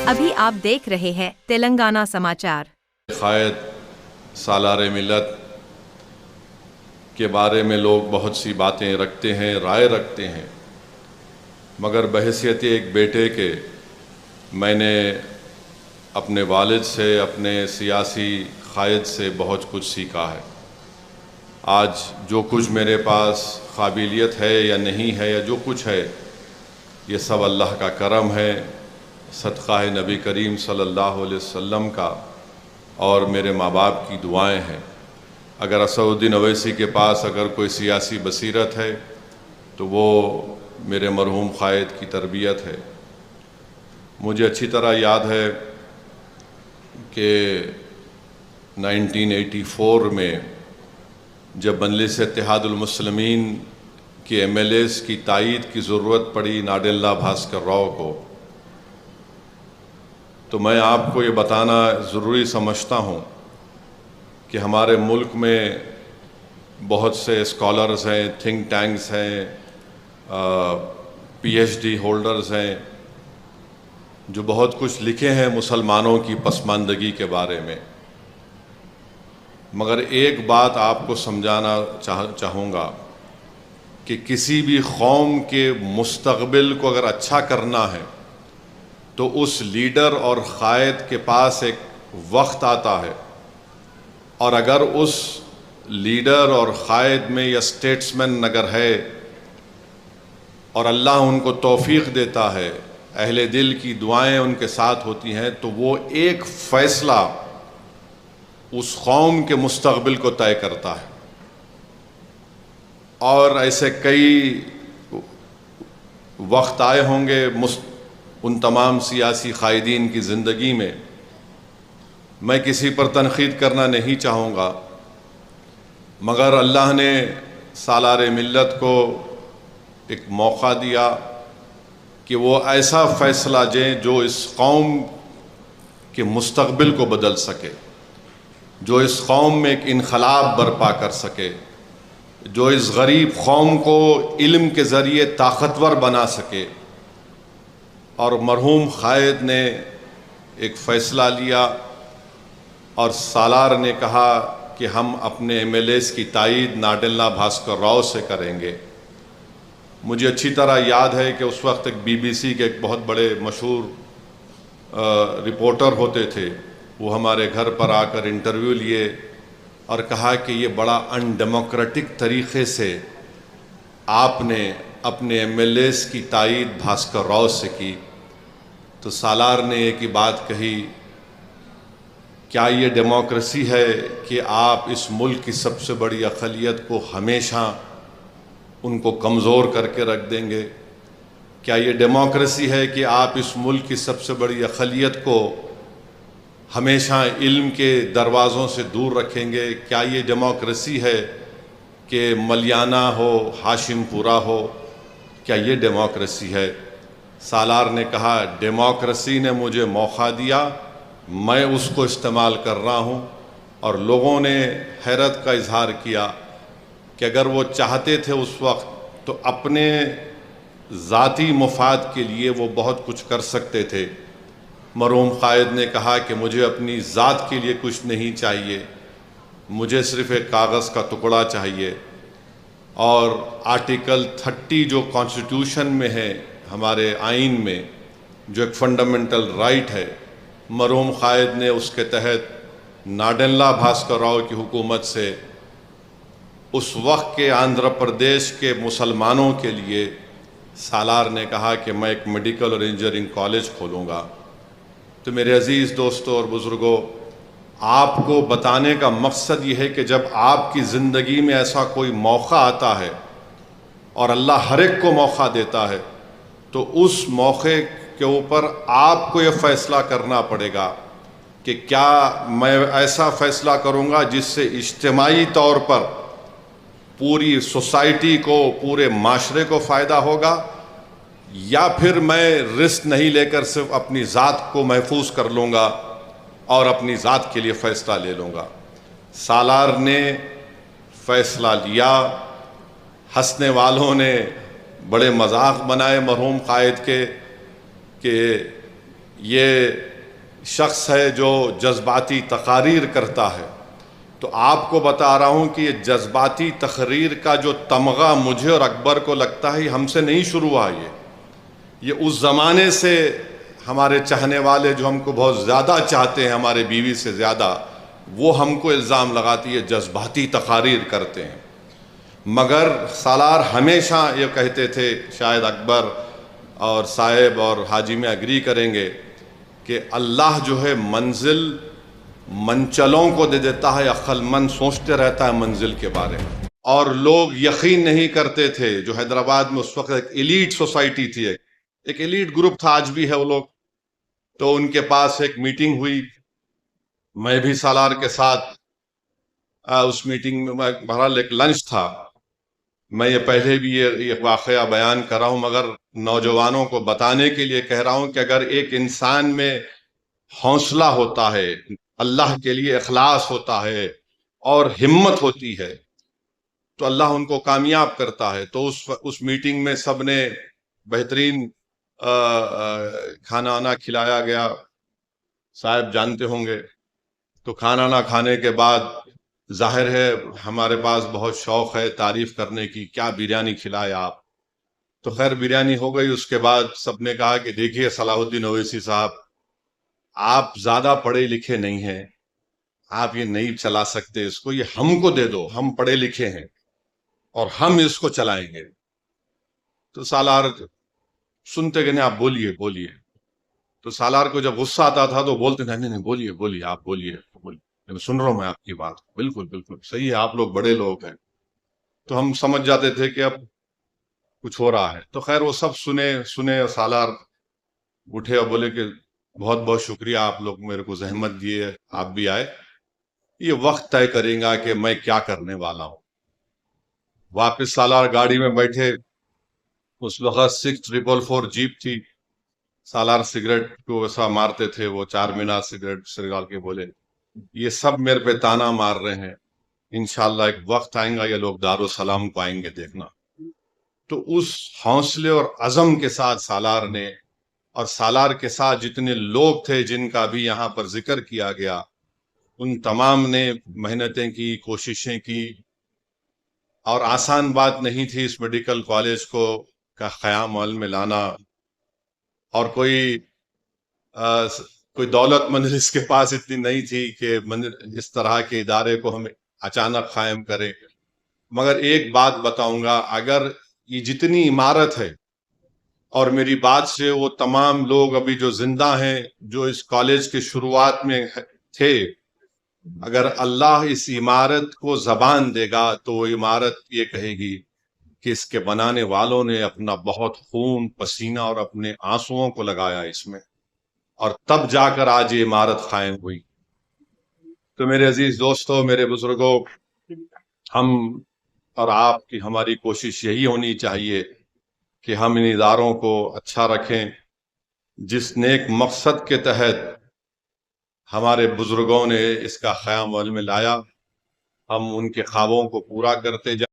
ابھی آپ دیکھ رہے ہیں تلنگانہ سماچار۔ قائد سالار ملت کے بارے میں لوگ بہت سی باتیں رکھتے ہیں، رائے رکھتے ہیں، مگر بحیثیت ایک بیٹے کے میں نے اپنے والد سے، اپنے سیاسی قائد سے بہت کچھ سیکھا ہے۔ آج جو کچھ میرے پاس قابلیت ہے یا نہیں ہے یا جو کچھ ہے، یہ سب اللہ کا کرم ہے، صدقہ نبی کریم صلی اللہ علیہ وسلم کا اور میرے ماں باپ کی دعائیں ہیں۔ اگر اسد الدین اویسی کے پاس اگر کوئی سیاسی بصیرت ہے تو وہ میرے مرحوم قائد کی تربیت ہے۔ مجھے اچھی طرح یاد ہے کہ 1984 میں جب مجلس اتحاد المسلمین کے ایم ایل ایز کی تائید کی ضرورت پڑی ناڈیلا بھاسکر راؤ کو، تو میں آپ کو یہ بتانا ضروری سمجھتا ہوں کہ ہمارے ملک میں بہت سے اسکالرز ہیں، تھنک ٹینکس ہیں، پی ایچ ڈی ہولڈرز ہیں، جو بہت کچھ لکھے ہیں مسلمانوں کی پسماندگی کے بارے میں، مگر ایک بات آپ کو سمجھانا چاہوں گا کہ کسی بھی قوم کے مستقبل کو اگر اچھا کرنا ہے تو اس لیڈر اور قائد کے پاس ایک وقت آتا ہے، اور اگر اس لیڈر اور قائد میں یا اسٹیٹسمین اگر ہے اور اللہ ان کو توفیق دیتا ہے، اہل دل کی دعائیں ان کے ساتھ ہوتی ہیں، تو وہ ایک فیصلہ اس قوم کے مستقبل کو طے کرتا ہے۔ اور ایسے کئی وقت آئے ہوں گے ان تمام سیاسی قائدین کی زندگی میں، میں کسی پر تنقید کرنا نہیں چاہوں گا، مگر اللہ نے سالار ملت کو ایک موقع دیا کہ وہ ایسا فیصلہ دیں جو اس قوم کے مستقبل کو بدل سکے، جو اس قوم میں ایک انقلاب برپا کر سکے، جو اس غریب قوم کو علم کے ذریعے طاقتور بنا سکے۔ اور مرحوم قائد نے ایک فیصلہ لیا اور سالار نے کہا کہ ہم اپنے ایم ایل ایز کی تائید ناڈیلا بھاسکر راؤ سے کریں گے۔ مجھے اچھی طرح یاد ہے کہ اس وقت ایک بی بی سی کے ایک بہت بڑے مشہور رپورٹر ہوتے تھے، وہ ہمارے گھر پر آ کر انٹرویو لیے اور کہا کہ یہ بڑا ان ڈیموکریٹک طریقے سے آپ نے اپنے ایم ایل ایز کی تائید بھاسکر راؤ سے کی۔ تو سالار نے ایک ہی بات کہی، کیا یہ ڈیموکریسی ہے کہ آپ اس ملک کی سب سے بڑی اقلیت کو ہمیشہ ان کو کمزور کر کے رکھ دیں گے؟ کیا یہ ڈیموکریسی ہے کہ آپ اس ملک کی سب سے بڑی اقلیت کو ہمیشہ علم کے دروازوں سے دور رکھیں گے؟ کیا یہ ڈیموکریسی ہے کہ ملیانہ ہو، ہاشم پورہ ہو؟ کیا یہ ڈیموکریسی ہے؟ سالار نے کہا ڈیموکریسی نے مجھے موقع دیا، میں اس کو استعمال کر رہا ہوں۔ اور لوگوں نے حیرت کا اظہار کیا کہ اگر وہ چاہتے تھے اس وقت تو اپنے ذاتی مفاد کے لیے وہ بہت کچھ کر سکتے تھے۔ مرحوم قائد نے کہا کہ مجھے اپنی ذات کے لیے کچھ نہیں چاہیے، مجھے صرف ایک کاغذ کا ٹکڑا چاہیے۔ اور آرٹیکل 30 جو کانسٹیٹیوشن میں ہے، ہمارے آئین میں، جو ایک فنڈامنٹل رائٹ ہے، مرحوم قائد نے اس کے تحت ناڈیلا بھاسکر راؤ کی حکومت سے اس وقت کے آندھرا پردیش کے مسلمانوں کے لیے سالار نے کہا کہ میں ایک میڈیکل اور انجینئرنگ کالج کھولوں گا۔ تو میرے عزیز دوستوں اور بزرگوں، آپ کو بتانے کا مقصد یہ ہے کہ جب آپ کی زندگی میں ایسا کوئی موقع آتا ہے اور اللہ ہر ایک کو موقع دیتا ہے، تو اس موقع کے اوپر آپ کو یہ فیصلہ کرنا پڑے گا کہ کیا میں ایسا فیصلہ کروں گا جس سے اجتماعی طور پر پوری سوسائٹی کو، پورے معاشرے کو فائدہ ہوگا، یا پھر میں رسک نہیں لے کر صرف اپنی ذات کو محفوظ کر لوں گا اور اپنی ذات کے لیے فیصلہ لے لوں گا۔ سالار نے فیصلہ لیا، ہنسنے والوں نے بڑے مذاق بنائے مرحوم قائد کے کہ یہ شخص ہے جو جذباتی تقاریر کرتا ہے، تو آپ کو بتا رہا ہوں کہ یہ جذباتی تقریر کا جو تمغہ مجھے اور اکبر کو لگتا ہے یہ ہم سے نہیں شروع ہوا، یہ اس زمانے سے ہمارے چاہنے والے جو ہم کو بہت زیادہ چاہتے ہیں ہمارے بیوی سے زیادہ، وہ ہم کو الزام لگاتی ہے جذباتی تقاریر کرتے ہیں۔ مگر سالار ہمیشہ یہ کہتے تھے، شاید اکبر اور صاحب اور حاجی میں اگری کریں گے، کہ اللہ جو ہے منزل منچلوں کو دے دیتا ہے، عقل مند سوچتے رہتا ہے منزل کے بارے میں۔ اور لوگ یقین نہیں کرتے تھے، جو حیدرآباد میں اس وقت ایک ایلیٹ سوسائٹی تھی، ایک ایلیٹ گروپ تھا، آج بھی ہے وہ لوگ، تو ان کے پاس ایک میٹنگ ہوئی، میں بھی سالار کے ساتھ اس میٹنگ میں، بہرحال ایک لنچ تھا، میں یہ پہلے بھی یہ واقعہ بیان کر رہا ہوں، مگر نوجوانوں کو بتانے کے لیے کہہ رہا ہوں کہ اگر ایک انسان میں حوصلہ ہوتا ہے، اللہ کے لیے اخلاص ہوتا ہے اور ہمت ہوتی ہے، تو اللہ ان کو کامیاب کرتا ہے۔ تو اس میٹنگ میں سب نے بہترین کھانا وانا کھلایا گیا، صاحب جانتے ہوں گے۔ تو کھانا نہ کھانے کے بعد ظاہر ہے ہمارے پاس بہت شوق ہے تعریف کرنے کی، کیا بریانی کھلائے آپ؟ تو خیر بریانی ہو گئی۔ اس کے بعد سب نے کہا کہ دیکھیے صلاح الدین اویسی صاحب، آپ زیادہ پڑھے لکھے نہیں ہیں، آپ یہ نہیں چلا سکتے، اس کو یہ ہم کو دے دو، ہم پڑھے لکھے ہیں اور ہم اس کو چلائیں گے۔ تو سالار سنتے کہ نہیں، آپ بولیے بولیے۔ تو سالار کو جب غصہ آتا تھا تو بولتے نہیں نہیں بولیے بولیے، آپ بولیے بولیے، سن رہا ہوں میں آپ کی بات، بالکل بالکل صحیح ہے، آپ لوگ بڑے لوگ ہیں۔ تو ہم سمجھ جاتے تھے کہ اب کچھ ہو رہا ہے۔ تو خیر وہ سب سنے اور سالار اٹھے اور بولے کہ بہت بہت شکریہ، آپ لوگ میرے کو زحمت دیے، آپ بھی آئے، یہ وقت طے کریں گا کہ میں کیا کرنے والا ہوں۔ واپس سالار گاڑی میں بیٹھے، اس وقت 6444 جیپ تھی، سالار سگریٹ کو ویسا مارتے تھے، وہ 4 مینار سگریٹ سرگال کے بولے یہ سب میرے پہ تانا مار رہے ہیں، انشاءاللہ ایک وقت آئیں گا یہ لوگ دارالسلام کو آئیں گے دیکھنا۔ تو اس حوصلے اور عزم کے ساتھ سالار نے، اور سالار کے ساتھ جتنے لوگ تھے جن کا بھی یہاں پر ذکر کیا گیا، ان تمام نے محنتیں کی، کوششیں کی، اور آسان بات نہیں تھی اس میڈیکل کالج کو کا قیام عمل میں لانا، اور کوئی دولت مند اس کے پاس اتنی نہیں تھی کہ اس طرح کے ادارے کو ہم اچانک قائم کریں۔ مگر ایک بات بتاؤں گا، اگر یہ جتنی عمارت ہے، اور میری بات سے وہ تمام لوگ ابھی جو زندہ ہیں جو اس کالج کے شروعات میں تھے، اگر اللہ اس عمارت کو زبان دے گا تو وہ عمارت یہ کہے گی کہ اس کے بنانے والوں نے اپنا بہت خون پسینہ اور اپنے آنسوؤں کو لگایا اس میں، اور تب جا کر آج یہ عمارت قائم ہوئی۔ تو میرے عزیز دوستو، میرے بزرگوں، ہم اور آپ کی ہماری کوشش یہی ہونی چاہیے کہ ہم ان اداروں کو اچھا رکھیں، جس نیک مقصد کے تحت ہمارے بزرگوں نے اس کا قیام عمل میں لایا، ہم ان کے خوابوں کو پورا کرتے جائیں۔